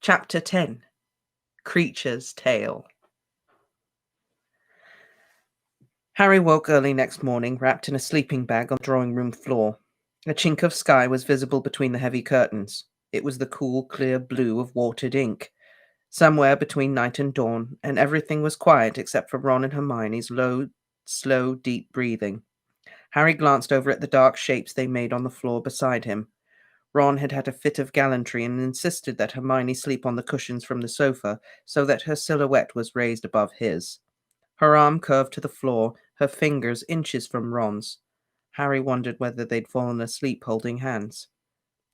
Chapter 10 Kreacher's Tale. Harry woke early next morning, wrapped in a sleeping bag on the drawing-room floor. A chink of sky was visible between the heavy curtains. It was the cool, clear blue of watered ink, somewhere between night and dawn, and everything was quiet except for Ron and Hermione's low, slow, deep breathing. Harry glanced over at the dark shapes they made on the floor beside him. Ron had had a fit of gallantry and insisted that Hermione sleep on the cushions from the sofa so that her silhouette was raised above his. Her arm curved to the floor, her fingers inches from Ron's. Harry wondered whether they'd fallen asleep holding hands.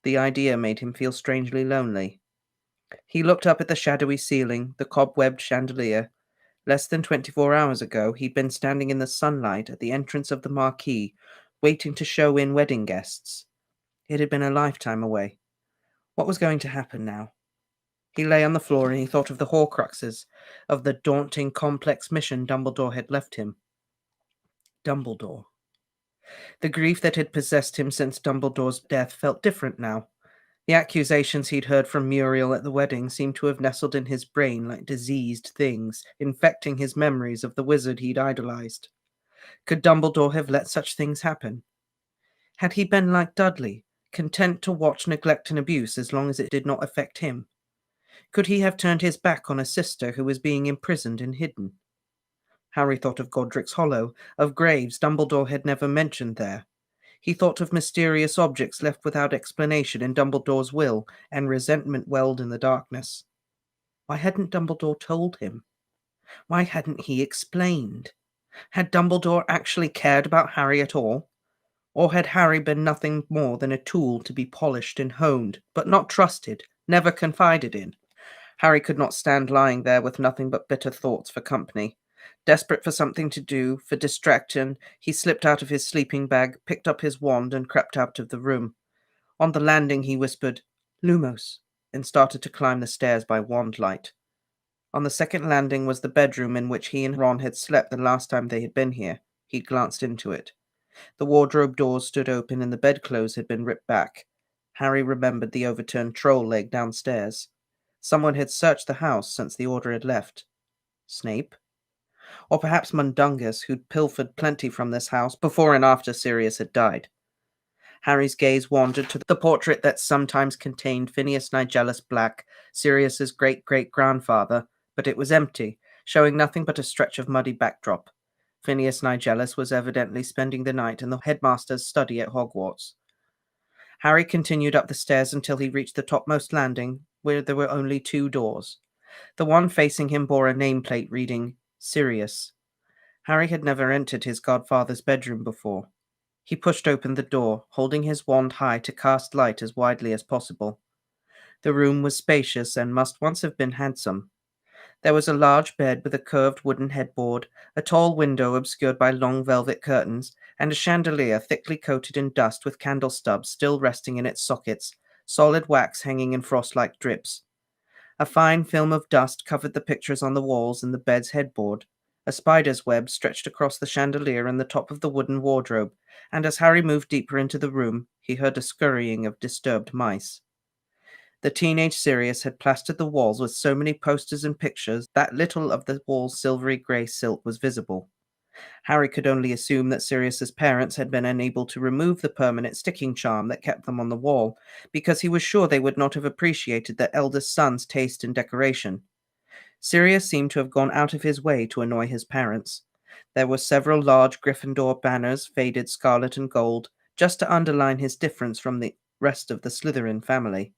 The idea made him feel strangely lonely. He looked up at the shadowy ceiling, the cobwebbed chandelier. Less than 24 hours ago, he'd been standing in the sunlight at the entrance of the marquee, waiting to show in wedding guests. It had been a lifetime away. What was going to happen now? He lay on the floor and he thought of the Horcruxes, of the daunting, complex mission Dumbledore had left him. Dumbledore. The grief that had possessed him since Dumbledore's death felt different now. The accusations he'd heard from Muriel at the wedding seemed to have nestled in his brain like diseased things, infecting his memories of the wizard he'd idolized. Could Dumbledore have let such things happen? Had he been like Dudley, content to watch neglect and abuse as long as it did not affect him? Could he have turned his back on a sister who was being imprisoned and hidden? Harry thought of Godric's Hollow, of graves Dumbledore had never mentioned there. He thought of mysterious objects left without explanation in Dumbledore's will, and resentment welled in the darkness. Why hadn't Dumbledore told him? Why hadn't he explained? Had Dumbledore actually cared about Harry at all? Or had Harry been nothing more than a tool to be polished and honed, but not trusted, never confided in? Harry could not stand lying there with nothing but bitter thoughts for company. Desperate for something to do, for distraction, he slipped out of his sleeping bag, picked up his wand, and crept out of the room. On the landing he whispered, "Lumos," and started to climb the stairs by wand light. On the second landing was the bedroom in which he and Ron had slept the last time they had been here. He glanced into it. The wardrobe doors stood open and the bedclothes had been ripped back. Harry remembered the overturned troll leg downstairs. Someone had searched the house since the Order had left. Snape? Or perhaps Mundungus, who'd pilfered plenty from this house before and after Sirius had died. Harry's gaze wandered to the portrait that sometimes contained Phineas Nigellus Black, Sirius's great-great-grandfather, but it was empty, showing nothing but a stretch of muddy backdrop. Phineas Nigellus was evidently spending the night in the headmaster's study at Hogwarts. Harry continued up the stairs until he reached the topmost landing, where there were only two doors. The one facing him bore a nameplate reading, Sirius. Harry had never entered his godfather's bedroom before. He pushed open the door, holding his wand high to cast light as widely as possible. The room was spacious and must once have been handsome. There was a large bed with a curved wooden headboard, a tall window obscured by long velvet curtains, and a chandelier thickly coated in dust with candle stubs still resting in its sockets, solid wax hanging in frost-like drips. A fine film of dust covered the pictures on the walls and the bed's headboard. A spider's web stretched across the chandelier and the top of the wooden wardrobe, and as Harry moved deeper into the room, he heard a scurrying of disturbed mice. The teenage Sirius had plastered the walls with so many posters and pictures that little of the wall's silvery grey silk was visible. Harry could only assume that Sirius's parents had been unable to remove the permanent sticking charm that kept them on the wall, because he was sure they would not have appreciated their eldest son's taste in decoration. Sirius seemed to have gone out of his way to annoy his parents. There were several large Gryffindor banners, faded scarlet and gold, just to underline his difference from the rest of the Slytherin family.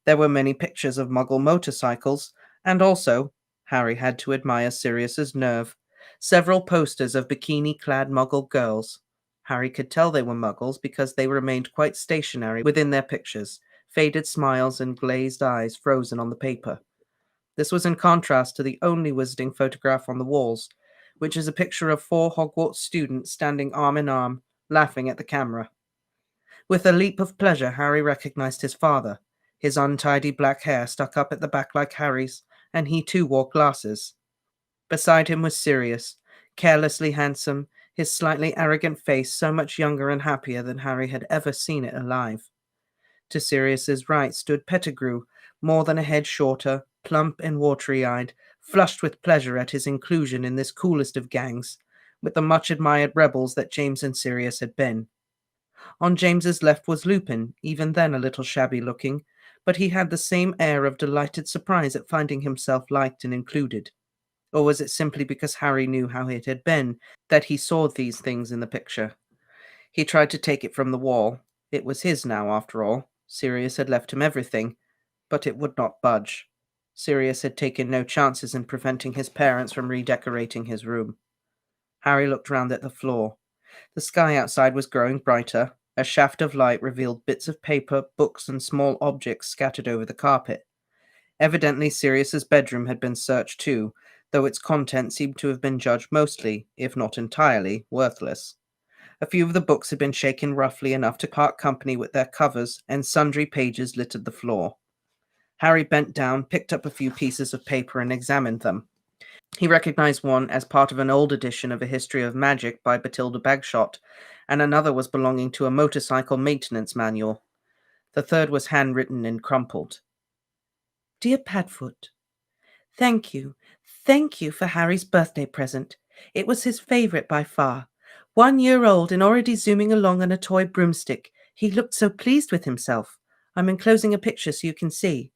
There were many pictures of Muggle motorcycles, and also, Harry had to admire Sirius's nerve, several posters of bikini-clad Muggle girls. Harry could tell they were Muggles because they remained quite stationary within their pictures, faded smiles and glazed eyes frozen on the paper. This was in contrast to the only wizarding photograph on the walls, which is a picture of 4 Hogwarts students standing arm in arm, laughing at the camera. With a leap of pleasure, Harry recognized his father. His untidy black hair stuck up at the back like Harry's, and he too wore glasses. Beside him was Sirius, carelessly handsome, his slightly arrogant face so much younger and happier than Harry had ever seen it alive. To Sirius's right stood Pettigrew, more than a head shorter, plump and watery-eyed, flushed with pleasure at his inclusion in this coolest of gangs, with the much-admired rebels that James and Sirius had been. On James's left was Lupin, even then a little shabby-looking, but he had the same air of delighted surprise at finding himself liked and included. Or was it simply because Harry knew how it had been that he saw these things in the picture? He tried to take it from the wall. It was his now, after all. Sirius had left him everything, but it would not budge. Sirius had taken no chances in preventing his parents from redecorating his room. Harry looked round at the floor. The sky outside was growing brighter. A shaft of light revealed bits of paper, books, and small objects scattered over the carpet. Evidently Sirius's bedroom had been searched too, though its contents seemed to have been judged mostly, if not entirely, worthless. A few of the books had been shaken roughly enough to part company with their covers, and sundry pages littered the floor. Harry bent down, picked up a few pieces of paper, and examined them. He recognized one as part of an old edition of A History of Magic by Bathilda Bagshot, and another was belonging to a motorcycle maintenance manual. The third was handwritten and crumpled. Dear Padfoot, thank you. Thank you for Harry's birthday present. It was his favorite by far. 1 year old and already zooming along on a toy broomstick. He looked so pleased with himself. I'm enclosing a picture so you can see.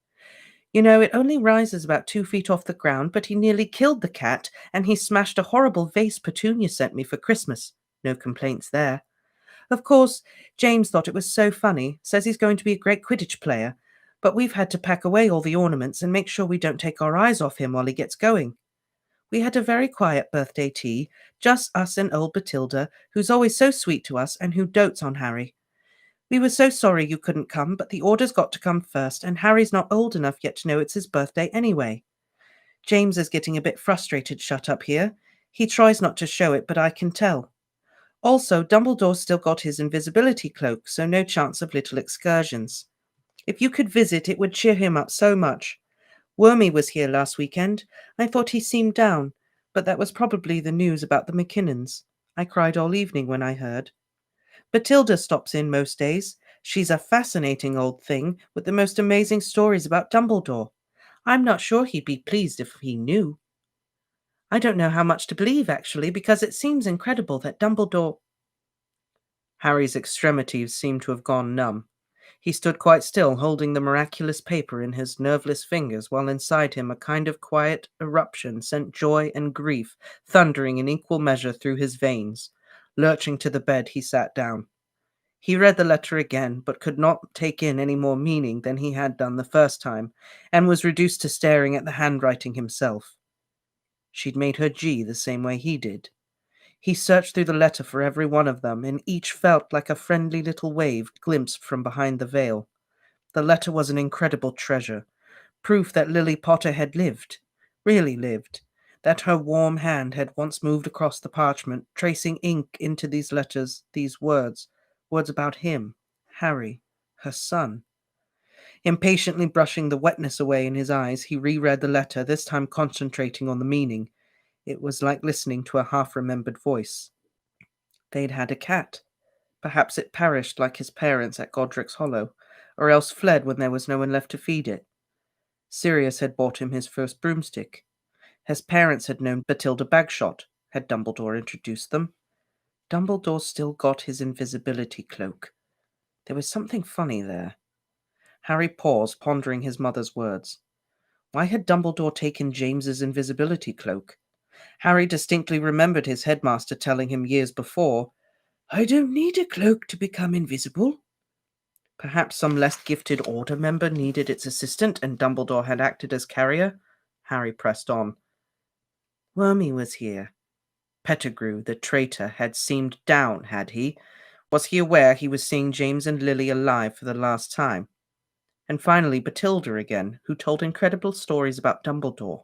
You know, it only rises about 2 feet off the ground, but he nearly killed the cat, and he smashed a horrible vase Petunia sent me for Christmas. No complaints there. Of course, James thought it was so funny, says he's going to be a great Quidditch player, but we've had to pack away all the ornaments and make sure we don't take our eyes off him while he gets going. We had a very quiet birthday tea, just us and old Bathilda, who's always so sweet to us and who dotes on Harry. We were so sorry you couldn't come, but the orders got to come first, and Harry's not old enough yet to know it's his birthday anyway. James is getting a bit frustrated shut up here. He tries not to show it, but I can tell. Also, Dumbledore still got his invisibility cloak, so no chance of little excursions. If you could visit, it would cheer him up so much. Wormy was here last weekend. I thought he seemed down, but that was probably the news about the McKinnons. I cried all evening when I heard. Bathilda stops in most days. She's a fascinating old thing with the most amazing stories about Dumbledore. I'm not sure he'd be pleased if he knew. I don't know how much to believe, actually, because it seems incredible that Dumbledore... Harry's extremities seemed to have gone numb. He stood quite still, holding the miraculous paper in his nerveless fingers, while inside him a kind of quiet eruption sent joy and grief thundering in equal measure through his veins. Lurching to the bed, he sat down. He read the letter again, but could not take in any more meaning than he had done the first time, and was reduced to staring at the handwriting himself. She'd made her G the same way he did. He searched through the letter for every one of them, and each felt like a friendly little wave glimpsed from behind the veil. The letter was an incredible treasure, proof that Lily Potter had lived, really lived, that her warm hand had once moved across the parchment, tracing ink into these letters, these words about him, Harry, her son. Impatiently brushing the wetness away in his eyes, he reread the letter, this time concentrating on the meaning. It was like listening to a half-remembered voice. They'd had a cat. Perhaps it perished like his parents at Godric's Hollow, or else fled when there was no one left to feed it. Sirius had bought him his first broomstick. His parents had known Bathilda Bagshot. Had Dumbledore introduced them? Dumbledore still got his invisibility cloak. There was something funny there. Harry paused, pondering his mother's words. Why had Dumbledore taken James's invisibility cloak? Harry distinctly remembered his headmaster telling him years before, "I don't need a cloak to become invisible." Perhaps some less gifted Order member needed its assistant, and Dumbledore had acted as carrier? Harry pressed on. Wormy was here. Pettigrew, the traitor, had seemed down, had he? Was he aware he was seeing James and Lily alive for the last time? And finally, Bathilda again, who told incredible stories about Dumbledore.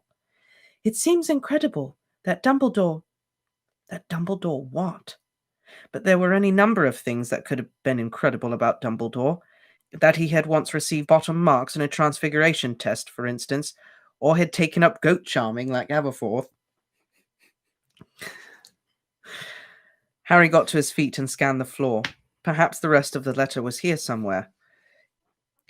It seems incredible that Dumbledore... That Dumbledore what? But there were any number of things that could have been incredible about Dumbledore. That he had once received bottom marks in a transfiguration test, for instance, or had taken up goat charming like Aberforth. Harry got to his feet and scanned the floor. Perhaps the rest of the letter was here somewhere.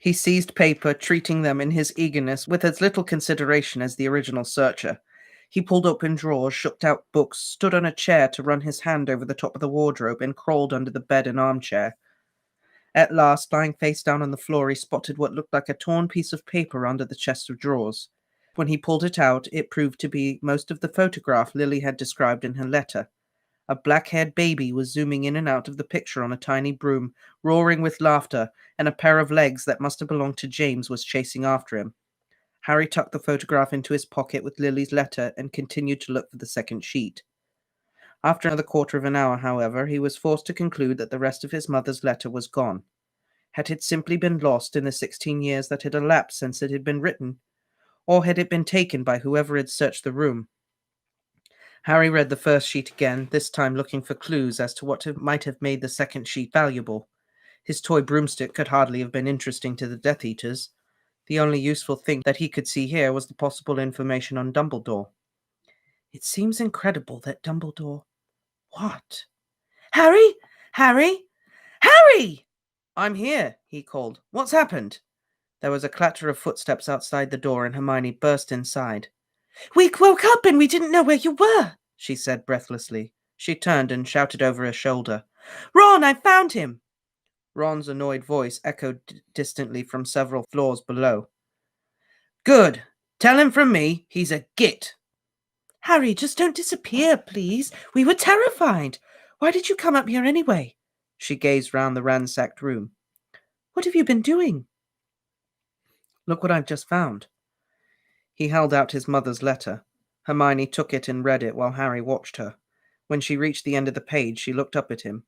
He seized paper, treating them in his eagerness with as little consideration as the original searcher. He pulled open drawers, shook out books, stood on a chair to run his hand over the top of the wardrobe, and crawled under the bed and armchair. At last, lying face down on the floor, he spotted what looked like a torn piece of paper under the chest of drawers. When he pulled it out, it proved to be most of the photograph Lily had described in her letter. A black-haired baby was zooming in and out of the picture on a tiny broom, roaring with laughter, and a pair of legs that must have belonged to James was chasing after him. Harry tucked the photograph into his pocket with Lily's letter and continued to look for the second sheet. After another quarter of an hour, however, he was forced to conclude that the rest of his mother's letter was gone. Had it simply been lost in the 16 years that had elapsed since it had been written? Or had it been taken by whoever had searched the room? Harry read the first sheet again, this time looking for clues as to what might have made the second sheet valuable. His toy broomstick could hardly have been interesting to the Death Eaters. The only useful thing that he could see here was the possible information on Dumbledore. It seems incredible that Dumbledore... What? Harry? Harry? Harry! I'm here, he called. What's happened? There was a clatter of footsteps outside the door, and Hermione burst inside. We woke up and we didn't know where you were, she said breathlessly. She turned and shouted over her shoulder. Ron, I found him! Ron's annoyed voice echoed distantly from several floors below. Good. Tell him from me he's a git. Harry, just don't disappear, please. We were terrified. Why did you come up here anyway? She gazed round the ransacked room. What have you been doing? Look what I've just found. He held out his mother's letter. Hermione took it and read it while Harry watched her. When she reached the end of the page, she looked up at him.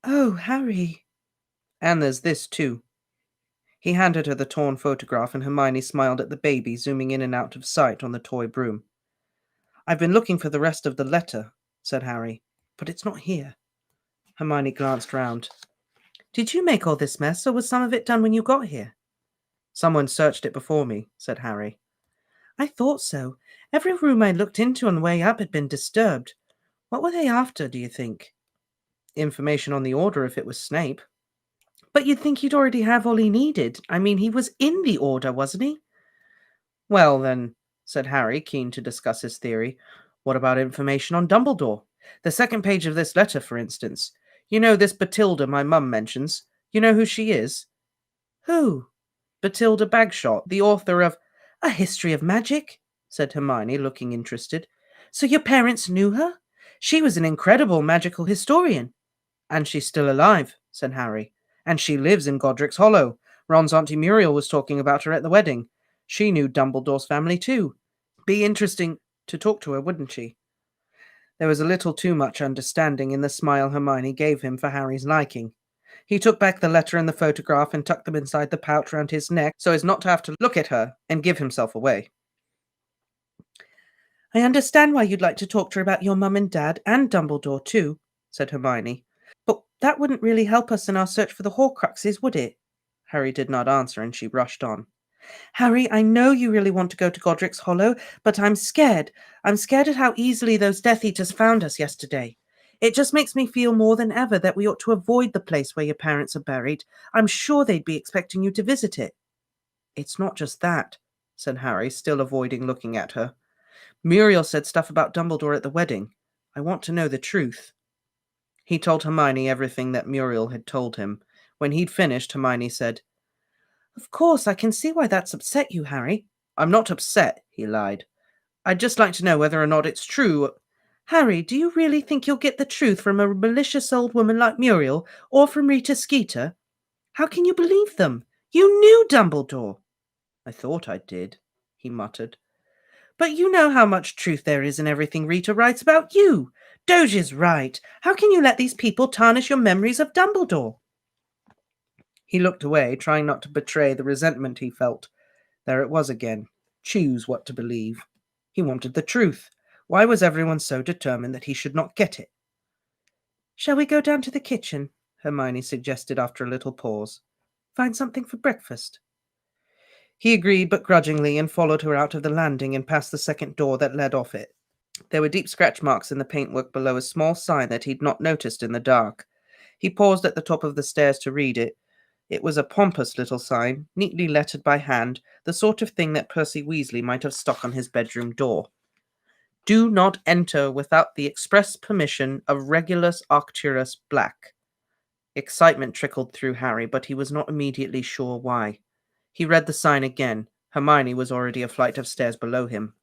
Oh, Harry. And there's this, too. He handed her the torn photograph, and Hermione smiled at the baby zooming in and out of sight on the toy broom. I've been looking for the rest of the letter, said Harry, but it's not here. Hermione glanced round. Did you make all this mess, or was some of it done when you got here? Someone searched it before me, said Harry. I thought so. Every room I looked into on the way up had been disturbed. What were they after, do you think? Information on the Order if it was Snape. But you'd think he'd already have all he needed. I mean, he was in the Order, wasn't he? Well, then, said Harry, keen to discuss his theory, what about information on Dumbledore? The second page of this letter, for instance. You know this Bathilda my mum mentions. You know who she is? Who? Bathilda Bagshot, the author of A History of Magic, said Hermione, looking interested. So your parents knew her? She was an incredible magical historian. And she's still alive, said Harry. And she lives in Godric's Hollow. Ron's Auntie Muriel was talking about her at the wedding. She knew Dumbledore's family too. Be interesting to talk to her, wouldn't she? There was a little too much understanding in the smile Hermione gave him for Harry's liking. He took back the letter and the photograph and tucked them inside the pouch round his neck so as not to have to look at her and give himself away. I understand why you'd like to talk to her about your mum and dad and Dumbledore too, said Hermione. But that wouldn't really help us in our search for the Horcruxes, would it? Harry did not answer, and she rushed on. Harry, I know you really want to go to Godric's Hollow, but I'm scared. I'm scared at how easily those Death Eaters found us yesterday. It just makes me feel more than ever that we ought to avoid the place where your parents are buried. I'm sure they'd be expecting you to visit it. It's not just that, said Harry, still avoiding looking at her. Muriel said stuff about Dumbledore at the wedding. I want to know the truth. He told Hermione everything that Muriel had told him. When he'd finished, Hermione said, Of course, I can see why that's upset you, Harry. I'm not upset, he lied. I'd just like to know whether or not it's true. Harry, do you really think you'll get the truth from a malicious old woman like Muriel, or from Rita Skeeter? How can you believe them? You knew Dumbledore. I thought I did, he muttered. But you know how much truth there is in everything Rita writes about you. Doge is right. How can you let these people tarnish your memories of Dumbledore? He looked away, trying not to betray the resentment he felt. There it was again. Choose what to believe. He wanted the truth. Why was everyone so determined that he should not get it? Shall we go down to the kitchen? Hermione suggested after a little pause. Find something for breakfast. He agreed, but grudgingly, and followed her out of the landing and past the second door that led off it. There were deep scratch marks in the paintwork below a small sign that he'd not noticed in the dark. He paused at the top of the stairs to read it. It was a pompous little sign, neatly lettered by hand, the sort of thing that Percy Weasley might have stuck on his bedroom door. Do not enter without the express permission of Regulus Arcturus Black. Excitement trickled through Harry, but he was not immediately sure why. He read the sign again. Hermione was already a flight of stairs below him.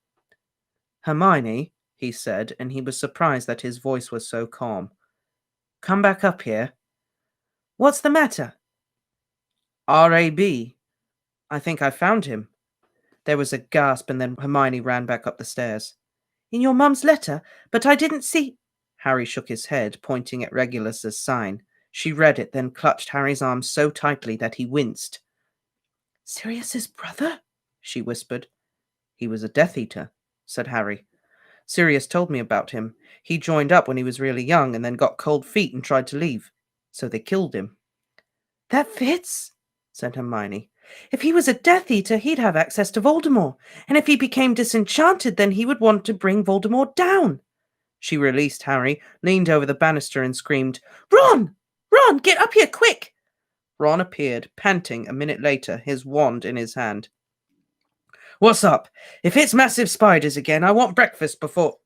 Hermione, he said, and he was surprised that his voice was so calm. Come back up here. What's the matter? R.A.B. I think I found him. There was a gasp, and then Hermione ran back up the stairs. In your mum's letter? But I didn't see... Harry shook his head, pointing at Regulus's sign. She read it, then clutched Harry's arm so tightly that he winced. Sirius's brother? She whispered. He was a Death Eater, said Harry. Sirius told me about him. He joined up when he was really young and then got cold feet and tried to leave. So they killed him. That fits, said Hermione. If he was a Death Eater, he'd have access to Voldemort. And if he became disenchanted, then he would want to bring Voldemort down. She released Harry, leaned over the banister and screamed, Ron! Ron, get up here, quick! Ron appeared, panting, a minute later, his wand in his hand. What's up? If it's massive spiders again, I want breakfast before...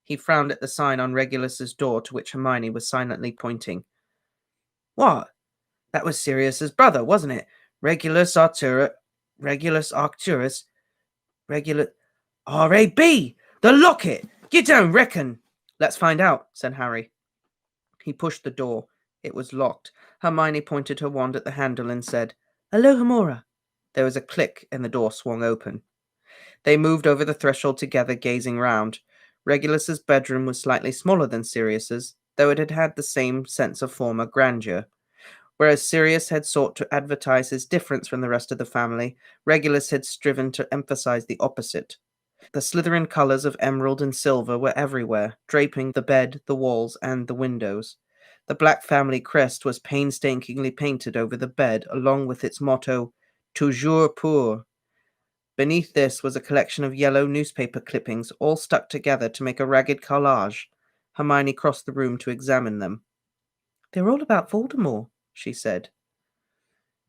He frowned at the sign on Regulus's door, to which Hermione was silently pointing. What? That was Sirius's brother, wasn't it? Regulus Arcturus... R.A.B. The locket! You don't reckon? Let's find out, said Harry. He pushed the door. It was locked. Hermione pointed her wand at the handle and said, Alohomora. There was a click and the door swung open. They moved over the threshold together, gazing round. Regulus's bedroom was slightly smaller than Sirius's, though it had had the same sense of former grandeur. Whereas Sirius had sought to advertise his difference from the rest of the family, Regulus had striven to emphasize the opposite. The Slytherin colours of emerald and silver were everywhere, draping the bed, the walls, and the windows. The Black family crest was painstakingly painted over the bed, along with its motto, Toujours pour. Beneath this was a collection of yellow newspaper clippings, all stuck together to make a ragged collage. Hermione crossed the room to examine them. They're all about Voldemort, she said.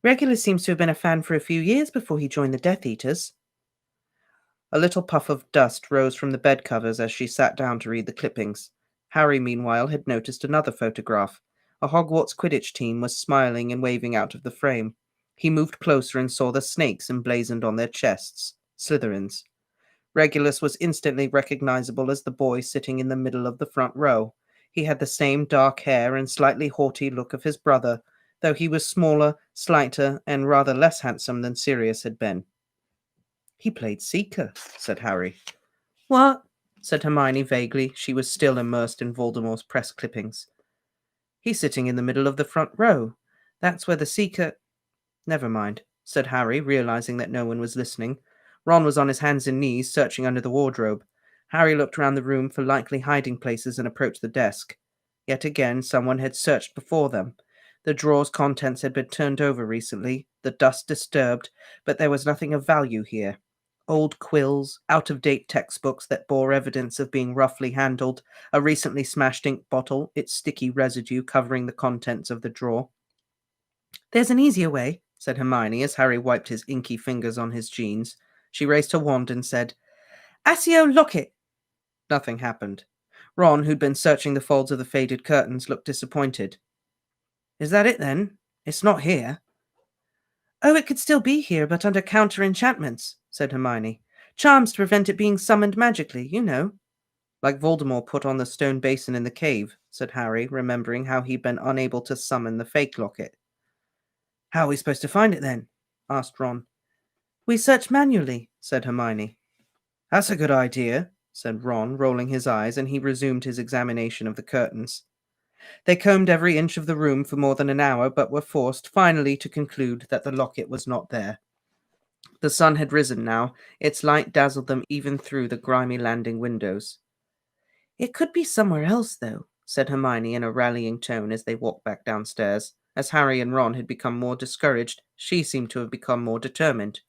Regulus seems to have been a fan for a few years before he joined the Death Eaters. A little puff of dust rose from the bed covers as she sat down to read the clippings. Harry, meanwhile, had noticed another photograph. A Hogwarts Quidditch team was smiling and waving out of the frame. He moved closer and saw the snakes emblazoned on their chests, Slytherins. Regulus was instantly recognizable as the boy sitting in the middle of the front row. He had the same dark hair and slightly haughty look of his brother, though he was smaller, slighter, and rather less handsome than Sirius had been. He played Seeker, said Harry. What? Said Hermione vaguely. She was still immersed in Voldemort's press clippings. He's sitting in the middle of the front row. That's where the Seeker... Never mind, said Harry, realizing that no one was listening. Ron was on his hands and knees, searching under the wardrobe. Harry looked round the room for likely hiding places and approached the desk. Yet again, someone had searched before them. The drawer's contents had been turned over recently, the dust disturbed, but there was nothing of value here. Old quills, out-of-date textbooks that bore evidence of being roughly handled, a recently smashed ink bottle, its sticky residue covering the contents of the drawer. There's an easier way, said Hermione as Harry wiped his inky fingers on his jeans. She raised her wand and said, Accio locket! Nothing happened. Ron, who'd been searching the folds of the faded curtains, looked disappointed. Is that it, then? It's not here. Oh, it could still be here, but under counter-enchantments, said Hermione. Charms to prevent it being summoned magically, you know. Like Voldemort put on the stone basin in the cave, said Harry, remembering how he'd been unable to summon the fake locket. How are we supposed to find it, then? Asked Ron. We search manually, said Hermione. That's a good idea, said Ron, rolling his eyes, and he resumed his examination of the curtains. They combed every inch of the room for more than an hour, but were forced finally to conclude that the locket was not there. The sun had risen now. Its light dazzled them even through the grimy landing windows. It could be somewhere else, though, said Hermione in a rallying tone as they walked back downstairs. As Harry and Ron had become more discouraged, she seemed to have become more determined.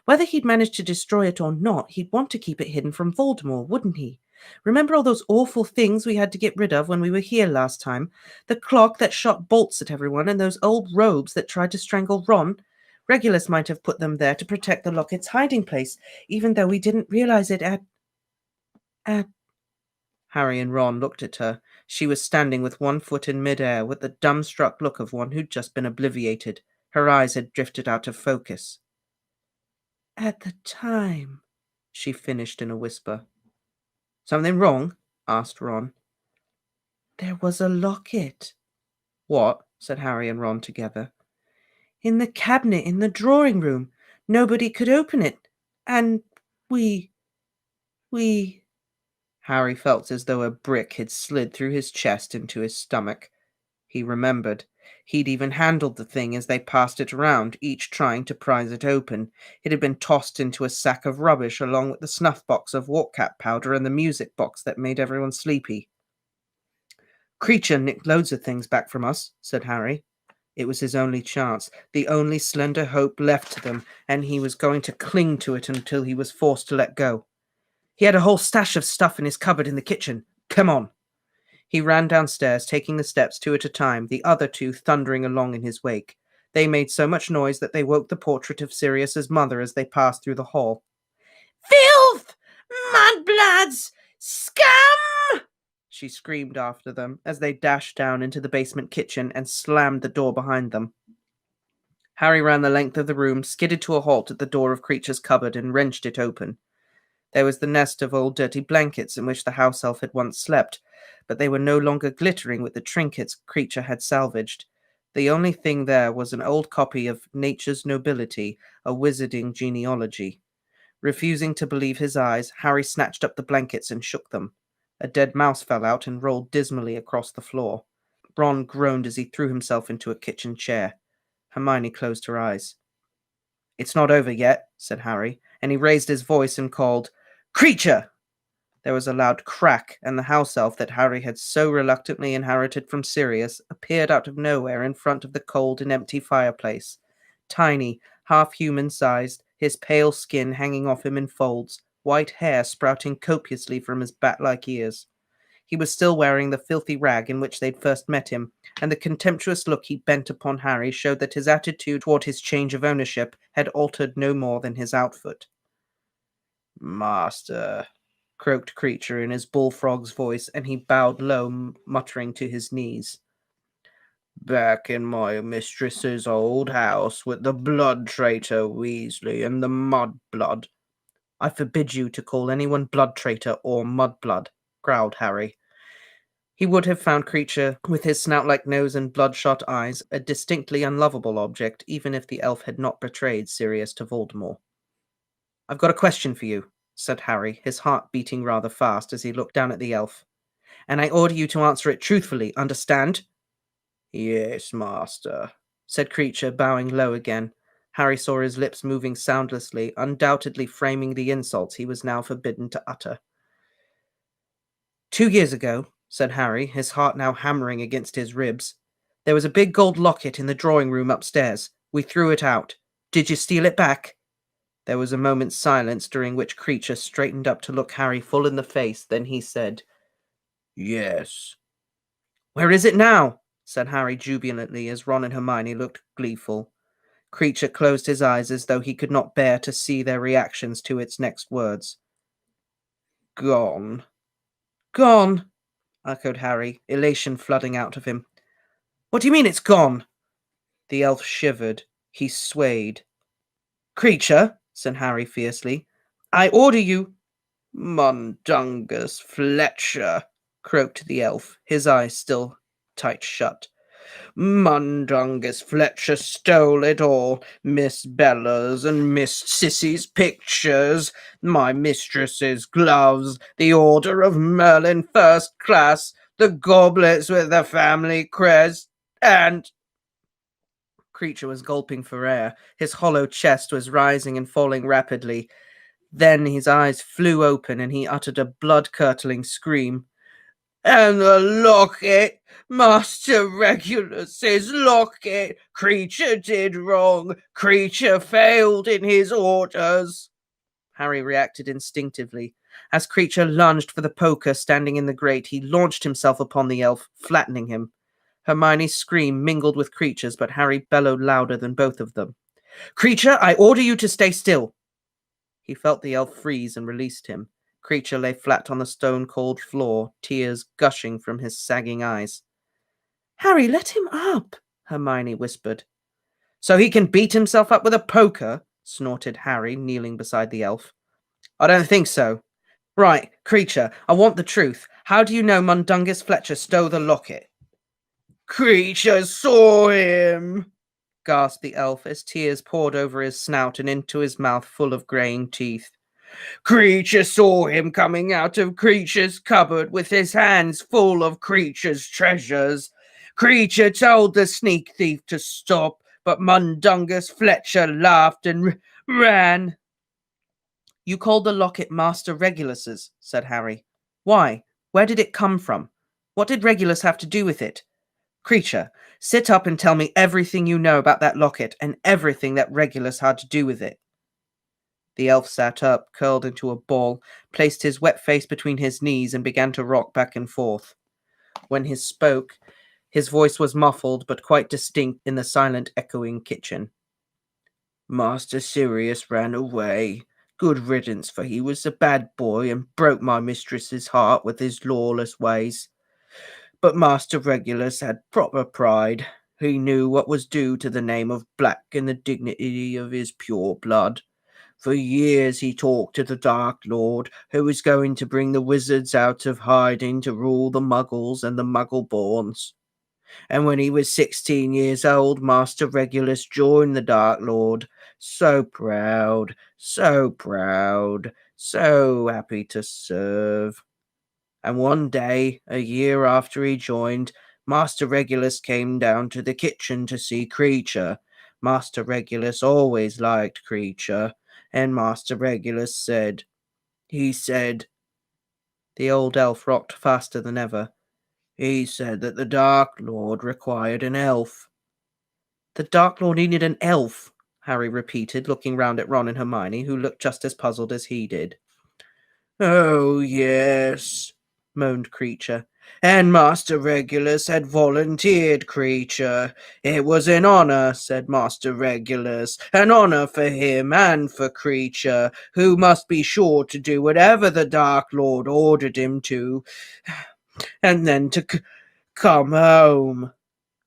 Whether he'd managed to destroy it or not, he'd want to keep it hidden from Voldemort, wouldn't he? Remember all those awful things we had to get rid of when we were here last time? The clock that shot bolts at everyone and those old robes that tried to strangle Ron? Regulus might have put them there to protect the locket's hiding place, even though we didn't realize it at... Harry and Ron looked at her. She was standing with one foot in mid-air, with the dumbstruck look of one who'd just been obliviated. Her eyes had drifted out of focus. At the time, she finished in a whisper. Something wrong? Asked Ron. There was a locket. What? Said Harry and Ron together. In the cabinet in the drawing room. Nobody could open it. And we... Harry felt as though a brick had slid through his chest into his stomach. He remembered. He'd even handled the thing as they passed it around, each trying to prise it open. It had been tossed into a sack of rubbish along with the snuff box of walk-cap powder and the music box that made everyone sleepy. Kreacher nicked loads of things back from us, said Harry. It was his only chance, the only slender hope left to them, and he was going to cling to it until he was forced to let go. He had a whole stash of stuff in his cupboard in the kitchen. Come on. He ran downstairs, taking the steps 2 at a time, the other 2 thundering along in his wake. They made so much noise that they woke the portrait of Sirius's mother as they passed through the hall. Filth! Mudbloods! Scum! She screamed after them as they dashed down into the basement kitchen and slammed the door behind them. Harry ran the length of the room, skidded to a halt at the door of Kreacher's cupboard and wrenched it open. There was the nest of old dirty blankets in which the house elf had once slept, but they were no longer glittering with the trinkets Kreacher had salvaged. The only thing there was an old copy of Nature's Nobility, a wizarding genealogy. Refusing to believe his eyes, Harry snatched up the blankets and shook them. A dead mouse fell out and rolled dismally across the floor. Ron groaned as he threw himself into a kitchen chair. Hermione closed her eyes. It's not over yet, said Harry, and he raised his voice and called, Kreacher! There was a loud crack, and the house elf that Harry had so reluctantly inherited from Sirius appeared out of nowhere in front of the cold and empty fireplace. Tiny, half-human-sized, his pale skin hanging off him in folds, white hair sprouting copiously from his bat-like ears. He was still wearing the filthy rag in which they'd first met him, and the contemptuous look he bent upon Harry showed that his attitude toward his change of ownership had altered no more than his outfit. Master, croaked Kreacher in his bullfrog's voice, and he bowed low, muttering to his knees. Back in my mistress's old house with the blood traitor Weasley and the mudblood. I forbid you to call anyone blood traitor or mudblood, growled Harry. He would have found Kreacher, with his snout-like nose and bloodshot eyes, a distinctly unlovable object, even if the elf had not betrayed Sirius to Voldemort. I've got a question for you, said Harry, his heart beating rather fast as he looked down at the elf. And I order you to answer it truthfully, understand? Yes, master, said Kreacher, bowing low again. Harry saw his lips moving soundlessly, undoubtedly framing the insults he was now forbidden to utter. 2 years ago, said Harry, his heart now hammering against his ribs, there was a big gold locket in the drawing room upstairs. We threw it out. Did you steal it back? There was a moment's silence, during which Kreacher straightened up to look Harry full in the face. Then he said, Yes. Where is it now? Said Harry jubilantly as Ron and Hermione looked gleeful. Kreacher closed his eyes as though he could not bear to see their reactions to its next words. Gone. Gone, echoed Harry, elation flooding out of him. What do you mean it's gone? The elf shivered. He swayed. Kreacher, said Harry fiercely, I order you. Mundungus Fletcher, croaked the elf, his eyes still tight shut. Mundungus Fletcher stole it all. Miss Bella's and Miss Sissy's pictures, my mistress's gloves, the Order of Merlin first class, the goblets with the family crest, and... Kreacher was gulping for air. His hollow chest was rising and falling rapidly. Then his eyes flew open and he uttered a blood-curdling scream. And the locket! Master Regulus's locket! Kreacher did wrong! Kreacher failed in his orders! Harry reacted instinctively. As Kreacher lunged for the poker standing in the grate, he launched himself upon the elf, flattening him. Hermione's scream mingled with Kreacher's, but Harry bellowed louder than both of them. "Kreacher, I order you to stay still!" He felt the elf freeze and released him. Kreacher lay flat on the stone-cold floor, tears gushing from his sagging eyes. "Harry, let him up," Hermione whispered. "So he can beat himself up with a poker?" snorted Harry, kneeling beside the elf. "I don't think so. Right, Kreacher, I want the truth. How do you know Mundungus Fletcher stole the locket?" "Kreacher saw him," gasped the elf as tears poured over his snout and into his mouth full of greying teeth. "Kreacher saw him coming out of Kreacher's cupboard with his hands full of Kreacher's treasures. Kreacher told the sneak thief to stop, but Mundungus Fletcher laughed and ran." "You called the locket Master Regulus's," said Harry. "Why? Where did it come from? What did Regulus have to do with it? Kreacher, sit up and tell me everything you know about that locket and everything that Regulus had to do with it." The elf sat up, curled into a ball, placed his wet face between his knees, and began to rock back and forth. When he spoke, his voice was muffled but quite distinct in the silent, echoing kitchen. "Master Sirius ran away. Good riddance, for he was a bad boy and broke my mistress's heart with his lawless ways. But Master Regulus had proper pride. He knew what was due to the name of Black and the dignity of his pure blood. For years he talked to the Dark Lord, who was going to bring the wizards out of hiding to rule the Muggles and the Muggle-borns. And when he was 16 years old, Master Regulus joined the Dark Lord. So proud, so proud, so happy to serve. And one day, a year after he joined, Master Regulus came down to the kitchen to see Kreacher. Master Regulus always liked Kreacher, and Master Regulus said, he said..." The old elf rocked faster than ever. "He said that the Dark Lord required an elf." "The Dark Lord needed an elf," Harry repeated, looking round at Ron and Hermione, who looked just as puzzled as he did. "Oh, yes," moaned Kreacher. "And Master Regulus had volunteered Kreacher. It was an honour," said Master Regulus, "an honour for him and for Kreacher, who must be sure to do whatever the Dark Lord ordered him to, and then to come home."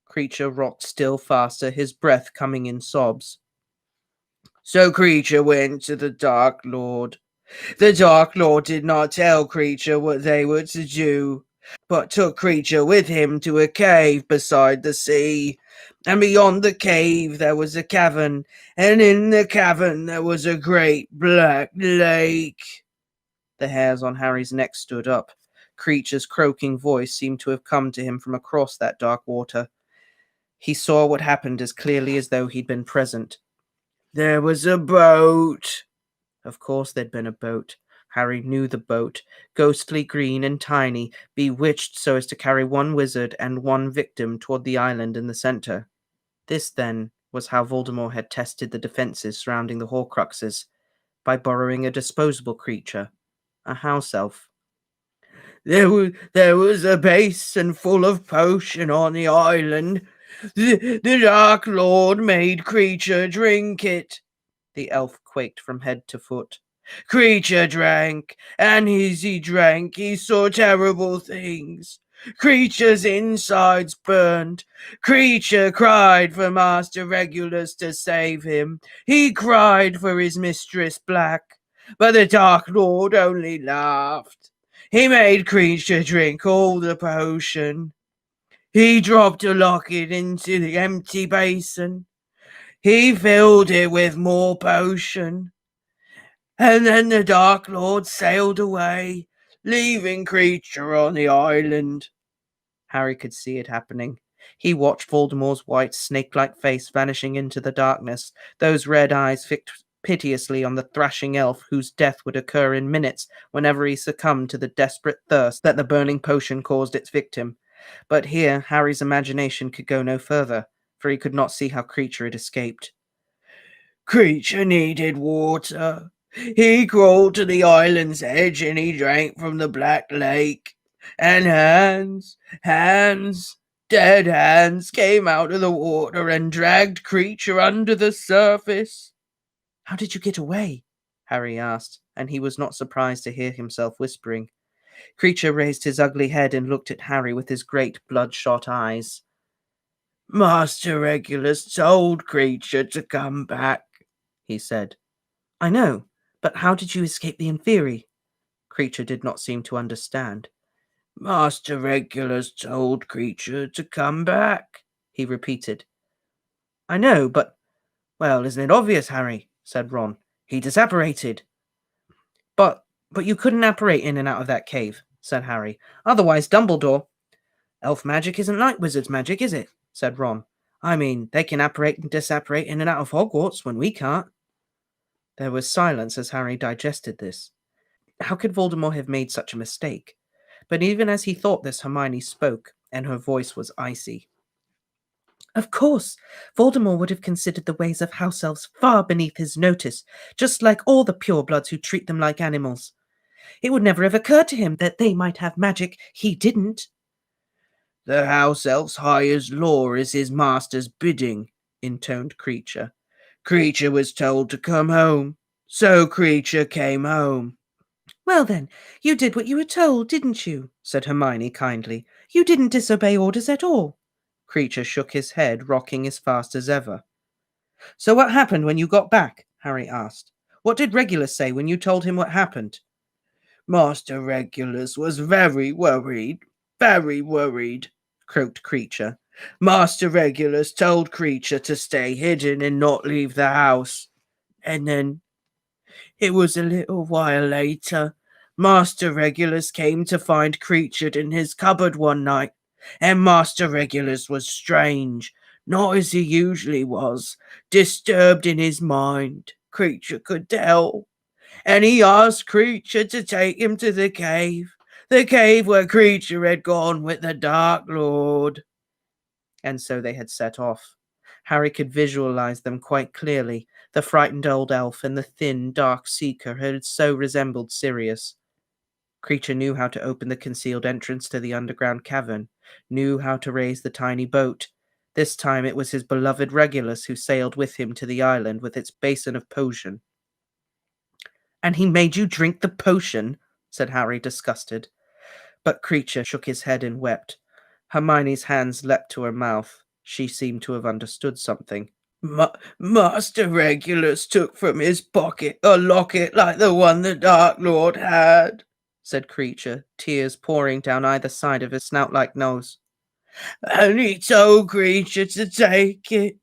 Kreacher rocked still faster, his breath coming in sobs. "So Kreacher went to the Dark Lord. The Dark Lord did not tell Kreacher what they were to do, but took Kreacher with him to a cave beside the sea. And beyond the cave there was a cavern, and in the cavern there was a great black lake." The hairs on Harry's neck stood up. Kreacher's croaking voice seemed to have come to him from across that dark water. He saw what happened as clearly as though he'd been present. "There was a boat." Of course there'd been a boat. Harry knew the boat, ghostly green and tiny, bewitched so as to carry one wizard and one victim toward the island in the centre. This, then, was how Voldemort had tested the defences surrounding the Horcruxes, by borrowing a disposable creature, a house elf. There was a basin full of potion on the island. The Dark Lord made Kreacher drink it." The elf quaked from head to foot. "Kreacher drank, and as he drank, he saw terrible things. Kreacher's insides burned. Kreacher cried for Master Regulus to save him. He cried for his mistress Black, but the Dark Lord only laughed. He made Kreacher drink all the potion. He dropped a locket into the empty basin. He filled it with more potion. And then the Dark Lord sailed away, leaving Kreacher on the island." Harry could see it happening. He watched Voldemort's white, snake-like face vanishing into the darkness, those red eyes fixed piteously on the thrashing elf whose death would occur in minutes whenever he succumbed to the desperate thirst that the burning potion caused its victim. But here Harry's imagination could go no further, for he could not see how Kreacher had escaped. "Kreacher needed water. He crawled to the island's edge and he drank from the black lake. And dead hands came out of the water and dragged Kreacher under the surface. How did you get away? Harry asked, and he was not surprised to hear himself whispering. Kreacher raised his ugly head and looked at Harry with his great bloodshot eyes. Master Regulus told Kreacher to come back, he said. I know, but how did you escape the Inferi? Kreacher did not seem to understand. Master Regulus told Kreacher to come back, he repeated. I know, but, well, isn't it obvious, Harry? Said Ron. He disapparated. But you couldn't apparate in and out of that cave, said Harry. Otherwise, Dumbledore... Elf magic isn't like wizard's magic, is it? Said Ron. I mean, they can apparate and disapparate in and out of Hogwarts when we can't. There was silence as Harry digested this. How could Voldemort have made such a mistake? But even as he thought this, Hermione spoke, and her voice was icy. Of course, Voldemort would have considered the ways of house elves far beneath his notice, just like all the purebloods who treat them like animals. It would never have occurred to him that they might have magic he didn't. The house elf's highest law is his master's bidding, intoned Kreacher. Kreacher was told to come home, so Kreacher came home. Well then, you did what you were told, didn't you? Said Hermione kindly. You didn't disobey orders at all. Kreacher shook his head, rocking as fast as ever. So what happened when you got back? Harry asked. What did Regulus say when you told him what happened? Master Regulus was very worried, croaked Kreacher. Master Regulus told Kreacher to stay hidden and not leave the house. And then, it was a little while later, Master Regulus came to find Kreacher in his cupboard one night, and Master Regulus was strange, not as he usually was, disturbed in his mind, Kreacher could tell. And he asked Kreacher to take him to the cave where Kreacher had gone with the Dark Lord. And so they had set off. Harry could visualize them quite clearly, the frightened old elf and the thin, dark seeker who had so resembled Sirius. Kreacher knew how to open the concealed entrance to the underground cavern, knew how to raise the tiny boat. This time it was his beloved Regulus who sailed with him to the island with its basin of potion. And he made you drink the potion, said Harry, disgusted. But Kreacher shook his head and wept. Hermione's hands leapt to her mouth. She seemed to have understood something. Master Regulus took from his pocket a locket like the one the Dark Lord had, said Kreacher, tears pouring down either side of his snout-like nose. And he told Kreacher to take it,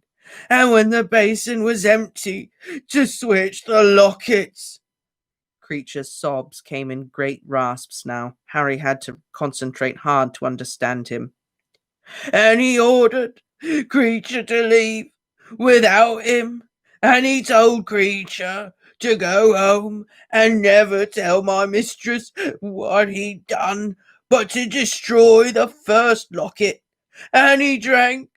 and when the basin was empty, to switch the lockets. Kreacher's sobs came in great rasps now. Harry had to concentrate hard to understand him. And he ordered Kreacher to leave without him, and he told Kreacher to go home and never tell my mistress what he'd done, but to destroy the first locket. And he drank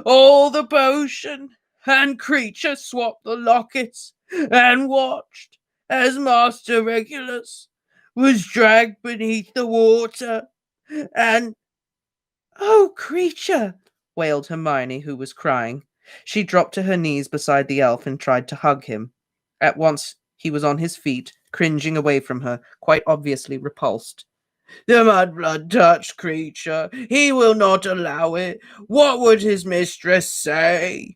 all the potion, and Kreacher swapped the lockets and watched as Master Regulus was dragged beneath the water, and... Oh, Kreacher! Wailed Hermione, who was crying. She dropped to her knees beside the elf and tried to hug him. At once he was on his feet, cringing away from her, quite obviously repulsed. The mudblood touched Kreacher. He will not allow it. What would his mistress say?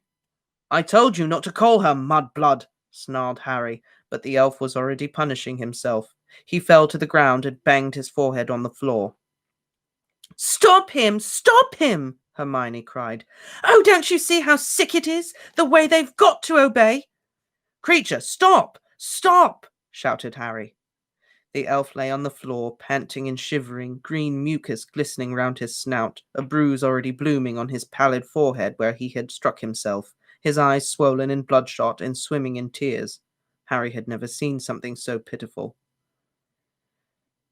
I told you not to call her mudblood, snarled Harry, but the elf was already punishing himself. He fell to the ground and banged his forehead on the floor. Stop him! Stop him! Hermione cried. Oh, don't you see how sick it is, the way they've got to obey? Kreacher, stop! Stop! Shouted Harry. The elf lay on the floor, panting and shivering, green mucus glistening round his snout, a bruise already blooming on his pallid forehead where he had struck himself, his eyes swollen and bloodshot and swimming in tears. Harry had never seen something so pitiful.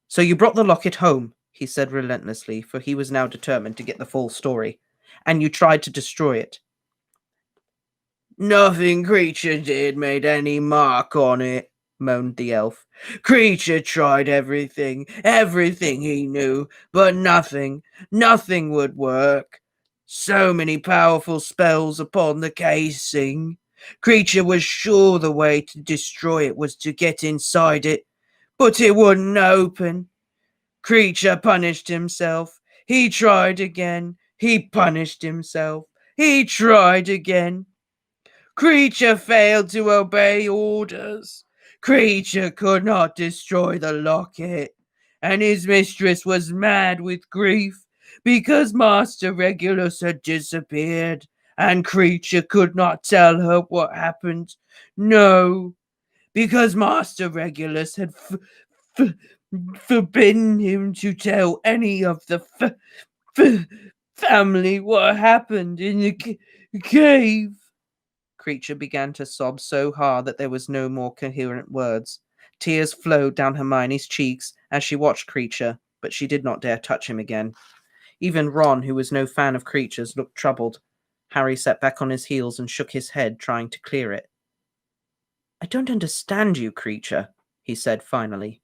So you brought the locket home, he said relentlessly, for he was now determined to get the full story, and you tried to destroy it. Nothing Kreacher did made any mark on it, moaned the elf. "Kreacher tried everything he knew, but nothing would work. So many powerful spells upon the casing. Kreacher was sure the way to destroy it was to get inside it, but it wouldn't open. Kreacher punished himself. He tried again. He punished himself. He tried again. Kreacher failed to obey orders. Kreacher could not destroy the locket, and his mistress was mad with grief because Master Regulus had disappeared, and Kreacher could not tell her what happened. No, because Master Regulus had forbidden him to tell any of the family what happened in the cave. Kreacher began to sob so hard that there was no more coherent words. Tears flowed down Hermione's cheeks as she watched Kreacher, but she did not dare touch him again. Even Ron, who was no fan of creatures, looked troubled. Harry sat back on his heels and shook his head, trying to clear it. "I don't understand you, Kreacher," he said finally.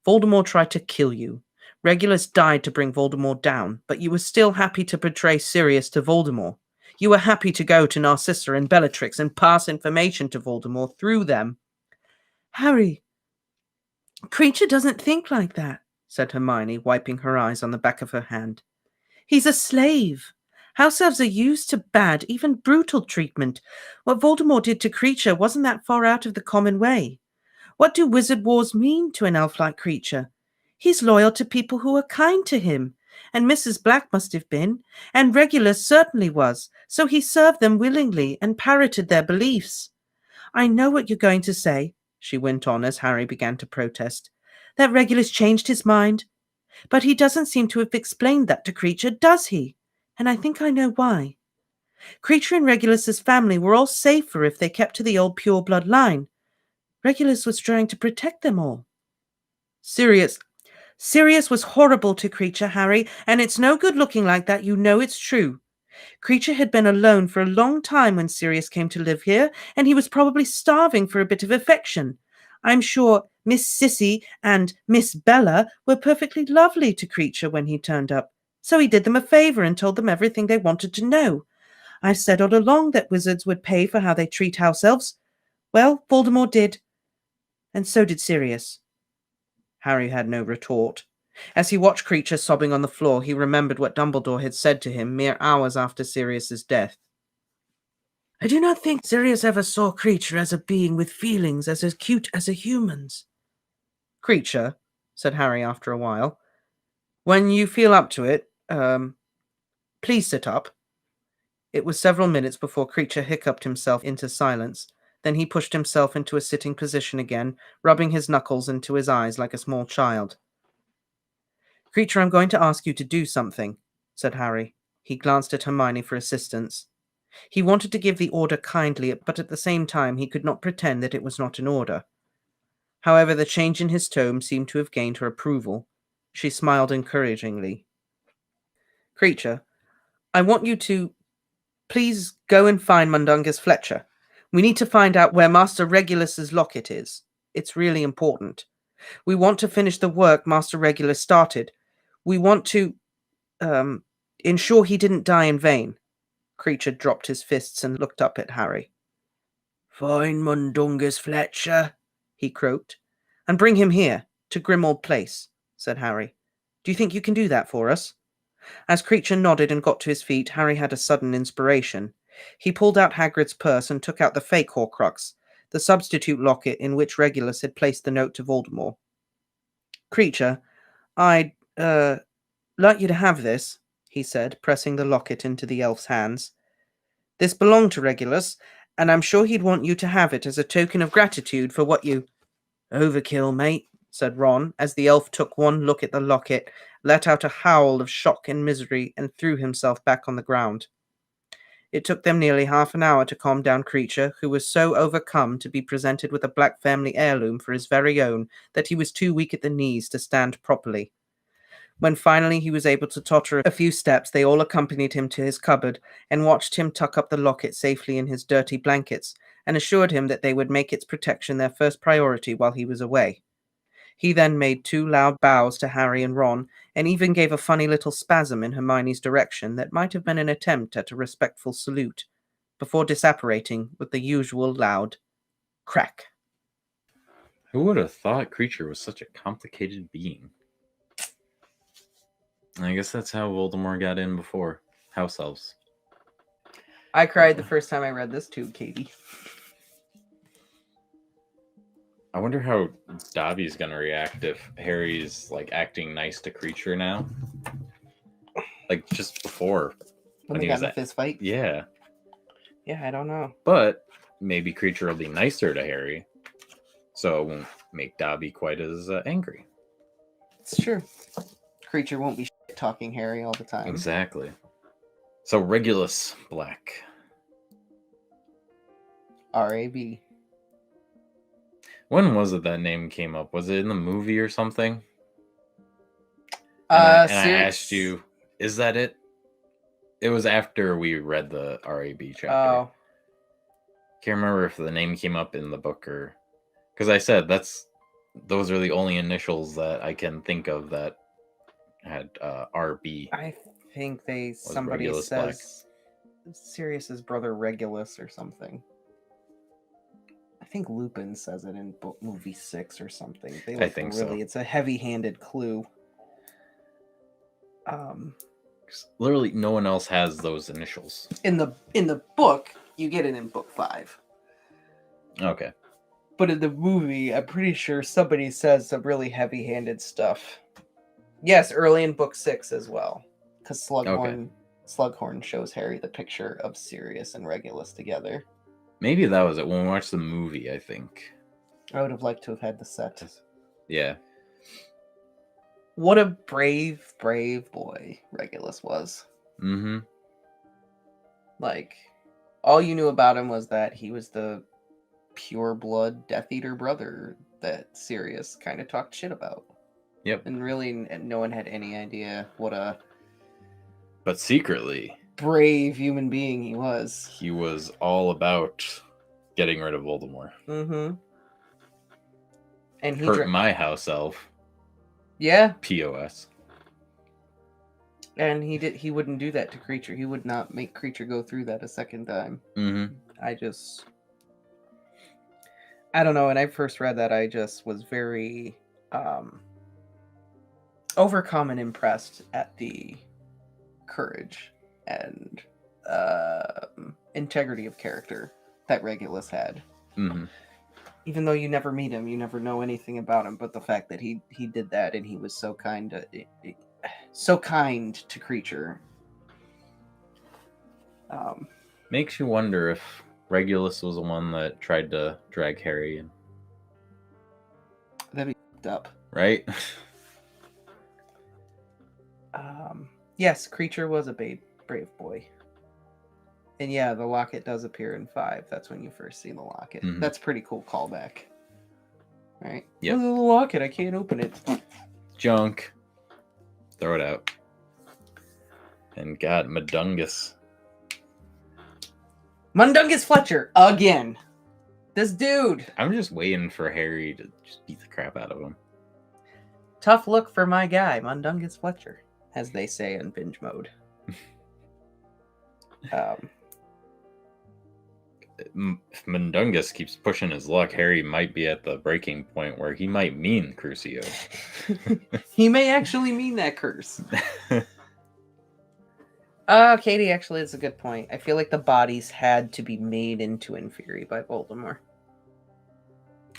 "Voldemort tried to kill you. Regulus died to bring Voldemort down, but you were still happy to betray Sirius to Voldemort. You were happy to go to Narcissa and Bellatrix and pass information to Voldemort through them." "Harry, Kreacher doesn't think like that," said Hermione, wiping her eyes on the back of her hand. "He's a slave. House elves are used to bad, even brutal treatment. What Voldemort did to Kreacher wasn't that far out of the common way. What do wizard wars mean to an elf like Kreacher? He's loyal to people who are kind to him, and Mrs. Black must have been, and Regulus certainly was, so he served them willingly and parroted their beliefs. I know what you're going to say," she went on as Harry began to protest, "that Regulus changed his mind. But he doesn't seem to have explained that to Kreacher, does he? And I think I know why. Kreacher and Regulus's family were all safer if they kept to the old pure blood line. Regulus was trying to protect them all." Sirius was horrible to Kreacher, Harry, and it's no good looking like that. You know it's true. Kreacher had been alone for a long time when Sirius came to live here, and he was probably starving for a bit of affection. I'm sure Miss Sissy and Miss Bella were perfectly lovely to Kreacher when he turned up, so he did them a favor and told them everything they wanted to know. I've said all along that wizards would pay for how they treat house elves. Well, Voldemort did, and so did Sirius. Harry had no retort. As he watched Kreacher sobbing on the floor, he remembered what Dumbledore had said to him mere hours after Sirius's death. "I do not think Sirius ever saw Kreacher as a being with feelings as acute as a human's." "Kreacher," said Harry after a while, "when you feel up to it, please sit up." It was several minutes before Kreacher hiccuped himself into silence. Then he pushed himself into a sitting position again, rubbing his knuckles into his eyes like a small child. "Kreacher, I'm going to ask you to do something," said Harry. He glanced at Hermione for assistance. He wanted to give the order kindly, but at the same time he could not pretend that it was not an order. However, the change in his tone seemed to have gained her approval. She smiled encouragingly. "Kreacher, I want you to please go and find Mundungus Fletcher. We need to find out where Master Regulus's locket is. It's really important. We want to finish the work Master Regulus started. We want to ensure he didn't die in vain." Kreacher dropped his fists and looked up at Harry. "Find Mundungus Fletcher," he croaked. "And bring him here, to Grimmauld Place," said Harry. "Do you think you can do that for us?" As Kreacher nodded and got to his feet, Harry had a sudden inspiration. He pulled out Hagrid's purse and took out the fake Horcrux, the substitute locket in which Regulus had placed the note to Voldemort. "Kreacher, I'd like you to have this," he said, pressing the locket into the elf's hands. "This belonged to Regulus, and I'm sure he'd want you to have it as a token of gratitude for what you—" "Overkill, mate," said Ron, as the elf took one look at the locket, let out a howl of shock and misery, and threw himself back on the ground. It took them nearly half an hour to calm down Kreacher, who was so overcome to be presented with a Black family heirloom for his very own that he was too weak at the knees to stand properly. When finally he was able to totter a few steps, they all accompanied him to his cupboard and watched him tuck up the locket safely in his dirty blankets, and assured him that they would make its protection their first priority while he was away. He then made 2 loud bows to Harry and Ron, and even gave a funny little spasm in Hermione's direction that might have been an attempt at a respectful salute, before disapparating with the usual loud crack. Who would have thought Kreacher was such a complicated being? I guess that's how Voldemort got in before. House elves. I cried the first time I read this too, Katie. I wonder how Dobby's gonna react if Harry's like acting nice to Kreacher now. Like just before. When they got in a fist fight? Yeah. Yeah, I don't know. But maybe Kreacher will be nicer to Harry, so it won't make Dobby quite as angry. It's true. Kreacher won't be talking Harry all the time. Exactly. So Regulus Black. R.A.B. When was it that name came up? Was it in the movie or something? I asked you, is that it? It was after we read the R.A.B. chapter. Oh. Can't remember if the name came up in the book or... Because I said those are the only initials that I can think of that had R.B. I think somebody Regulus says Sirius's brother Regulus or something. I think Lupin says it in movie 6 or something. I think so. It's a heavy-handed clue. Literally, no one else has those initials. In the book, you get it in book 5. Okay. But in the movie, I'm pretty sure somebody says some really heavy-handed stuff. Yes, early in book 6 as well. Because Slughorn shows Harry the picture of Sirius and Regulus together. Maybe that was it when we watched the movie, I think. I would have liked to have had the set. Yeah. What a brave, brave boy Regulus was. Mm-hmm. Like, all you knew about him was that he was the pure blood Death Eater brother that Sirius kind of talked shit about. Yep. And really, no one had any idea what a... But secretly... brave human being he was. He was all about getting rid of Voldemort. Mm-hmm. And he hurt my house elf. Yeah. POS. And he wouldn't do that to Kreacher. He would not make Kreacher go through that a second time. Mm-hmm. I don't know. When I first read that, I just was very overcome and impressed at the courage and integrity of character that Regulus had. Mm-hmm. Even though you never meet him, you never know anything about him, but the fact that he did that and he was so kind to Kreacher. Makes you wonder if Regulus was the one that tried to drag Harry in. That'd be f***ed up. Right? Yes, Kreacher was a brave boy. And yeah, the locket does appear in 5. That's when you first see the locket. Mm-hmm. That's a pretty cool callback. Right? Yeah. Oh, the locket, I can't open it. Junk. Throw it out. And God, Mundungus Fletcher, again. This dude. I'm just waiting for Harry to just beat the crap out of him. Tough look for my guy, Mundungus Fletcher, as they say in binge mode. If Mundungus keeps pushing his luck, Harry might be at the breaking point where he might mean Crucio. He may actually mean that curse. Katie, actually, it's a good point. I feel like the bodies had to be made into Inferi by Voldemort.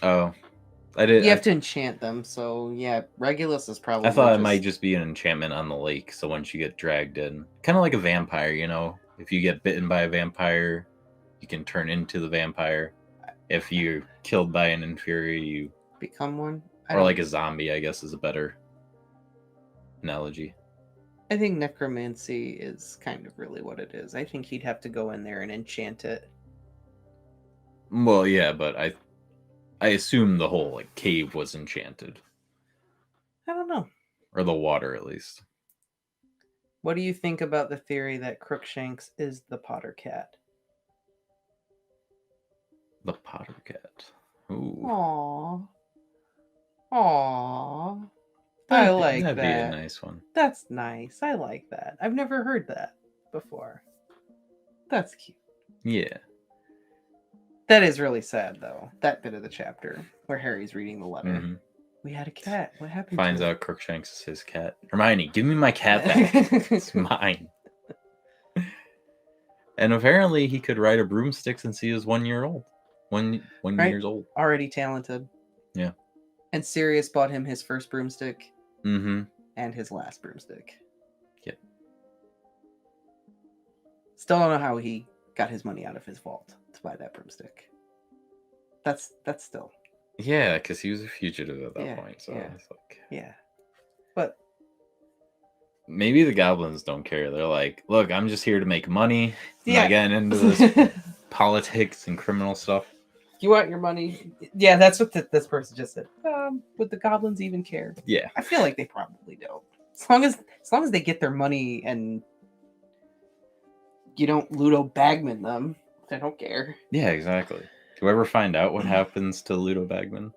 Oh. You have to enchant them, so yeah, Regulus is probably... I thought it might just be an enchantment on the lake, so once you get dragged in... Kind of like a vampire, you know? If you get bitten by a vampire, you can turn into the vampire. If you're killed by an Inferi, you... become one? Or like a zombie, I guess, is a better analogy. I think necromancy is kind of really what it is. I think he'd have to go in there and enchant it. Well, yeah, but I assume the whole cave was enchanted. I don't know. Or the water, at least. What do you think about the theory that Crookshanks is the Potter cat? The Potter Cat. Ooh. Aww. Aww. I like That'd be a that. nice one. That's nice. I like that. I've never heard that before. That's cute. Yeah. That is really sad, though. That bit of the chapter where Harry's reading the letter. Mhm. We had a cat. What happened Finds to out Crookshanks is his cat. Hermione, give me my cat back. It's mine. And apparently he could ride a broomstick since he was 1 year old. One Right? years old. Already talented. Yeah. And Sirius bought him his first broomstick Mm-hmm. and his last broomstick. Yep. Still don't know how he got his money out of his vault to buy that broomstick. That's still. Yeah, because he was a fugitive at that point. So yeah. it's like, Yeah. But maybe the goblins don't care. They're like, look, I'm just here to make money. I'm yeah. not getting into this politics and criminal stuff. You want your money? Yeah, that's what this person just said. Would the goblins even care? Yeah. I feel like they probably don't. As long as they get their money and you don't Ludo Bagman them, they don't care. Yeah, exactly. Do you ever find out what happens to Ludo Bagman?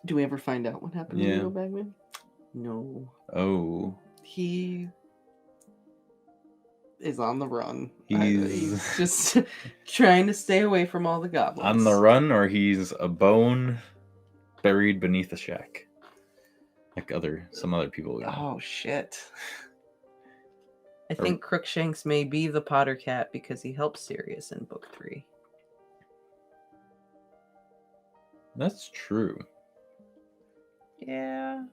Do we ever find out what happened to Ludo Bagman? No. Oh. He is on the run. He's just trying to stay away from all the goblins. On the run, or he's a bone buried beneath a shack. Like some other people. Oh, shit. I think Crookshanks may be the Potter Cat because he helps Sirius in book 3. That's true. Yeah.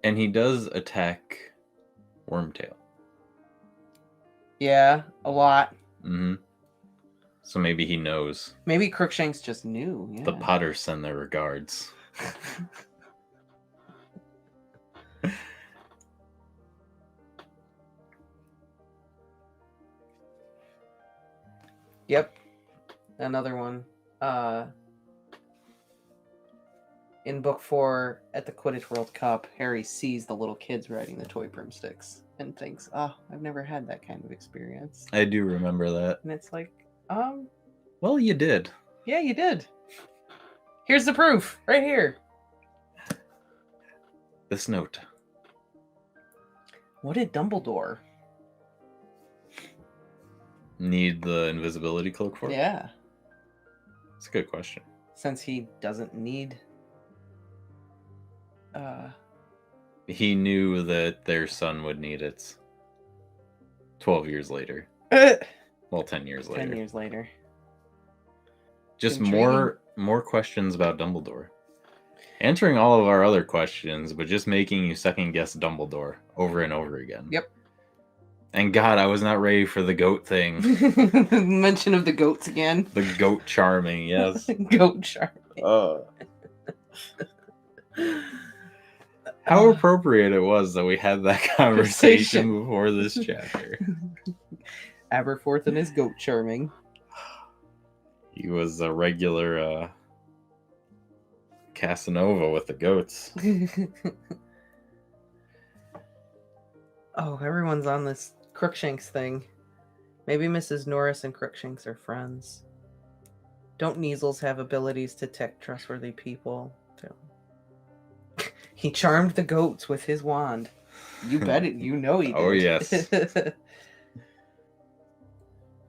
And he does attack Wormtail. Yeah, a lot. Mm-hmm. So maybe he knows. Maybe Crookshanks just knew. Yeah. The Potters send their regards. Yep. Another one. In book 4 at the Quidditch World Cup, Harry sees the little kids riding the toy broomsticks and thinks, "Oh, I've never had that kind of experience." I do remember that. And it's like, well, you did. Yeah, you did. Here's the proof, right here. This note. What did Dumbledore need the invisibility cloak for? Yeah. It's a good question. Since he doesn't need... He knew that their son would need it 12 years later. Well, 10 years later. 10 years later. Just Intriguing. more questions about Dumbledore. Answering all of our other questions, but just making you second guess Dumbledore over and over again. Yep. And God, I was not ready for the goat thing. Mention of the goats again. The goat charming, yes. Goat charming. How appropriate it was that we had that conversation before this chapter. Aberforth and his goat charming. He was a regular Casanova with the goats. Oh, everyone's on this Crookshanks thing. Maybe Mrs. Norris and Crookshanks are friends. Don't Neasels have abilities to detect trustworthy people? He charmed the goats with his wand. You bet it. You know he did. Oh, yes.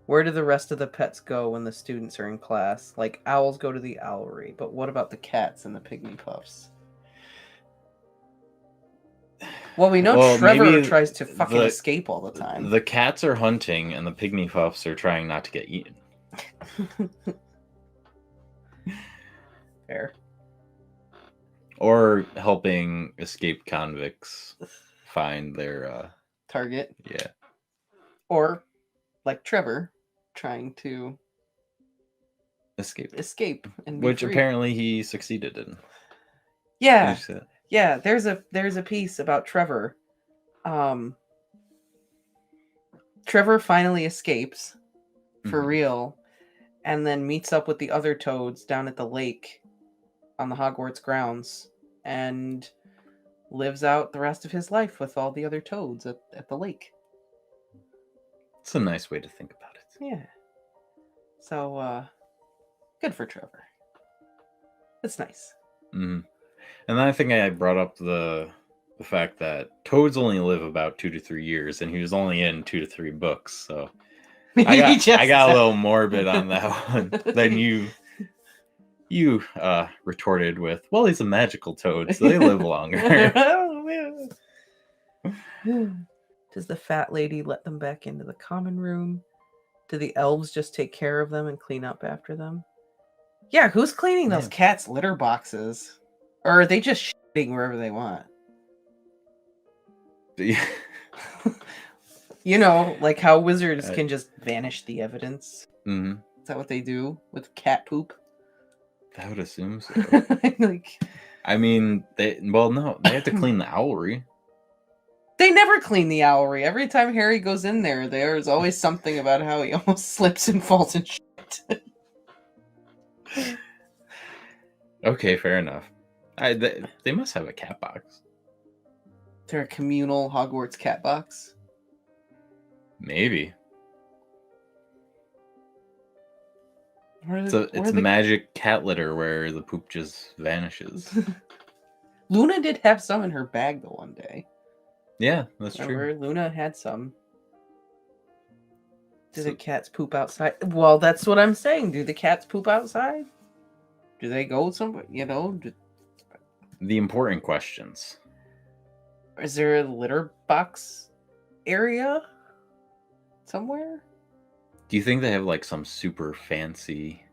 Where do the rest of the pets go when the students are in class? Like, owls go to the owlery, but what about the cats and the pygmy puffs? Well, we know Trevor tries to fucking escape all the time. The cats are hunting, and the pygmy puffs are trying not to get eaten. Fair. Or helping escaped convicts find their target. Yeah. Or, like Trevor, trying to escape and be which free. Apparently he succeeded in. Yeah. Yeah, there's a piece about Trevor. Trevor finally escapes for real, and then meets up with the other toads down at the lake on the Hogwarts grounds and lives out the rest of his life with all the other toads at the lake. It's a nice way to think about it. Yeah. So, good for Trevor. That's nice. Mm. And then I think I brought up the fact that toads only live about 2 to 3 years, and he was only in 2 to 3 books. So I got a little morbid on that one. Then you retorted with, "Well, he's a magical toad, so they live longer." Does the fat lady let them back into the common room? Do the elves just take care of them and clean up after them? Yeah, who's cleaning those cats' litter boxes? Or are they just shitting wherever they want? You know, like how wizards can just vanish the evidence. Mm-hmm. Is that what they do with cat poop? I would assume so. Like, I mean, they have to clean the owlery. They never clean the owlery. Every time Harry goes in there, there's always something about how he almost slips and falls in shit. Okay, fair enough. They must have a cat box. They're a communal Hogwarts cat box. Maybe. It's magic cat litter where the poop just vanishes. Luna did have some in her bag the one day. Yeah, that's true. Luna had some. Do the cats poop outside? Well, that's what I'm saying. Do the cats poop outside? Do they go somewhere? You know? The important questions. Is there a litter box area somewhere? Do you think they have like some super fancy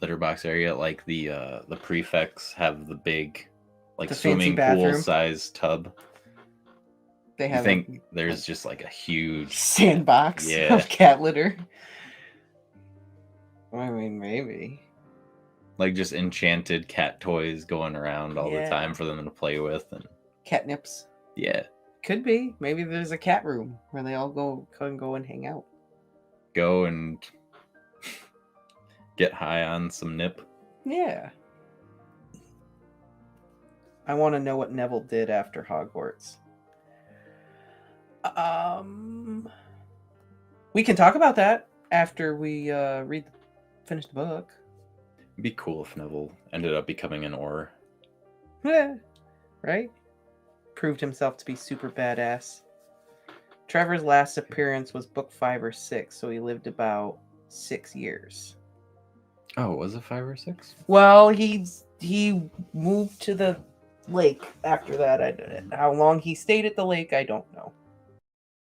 litter box area? Like the prefects have the big, like, swimming pool size tub. They have. I think there's just like a huge sandbox of cat litter. I mean, maybe. Like just enchanted cat toys going around all the time for them to play with, and catnips. Yeah. Could be. Maybe there's a cat room where they all can go and hang out. Go and get high on some nip. Yeah. I want to know what Neville did after Hogwarts. We can talk about that after we finish the book. It'd be cool if Neville ended up becoming an Auror. Yeah. Right? Proved himself to be super badass. Trevor's last appearance was book 5 or 6, so he lived about 6 years. Oh, was it 5 or 6? Well, he moved to the lake after that. How long he stayed at the lake, I don't know.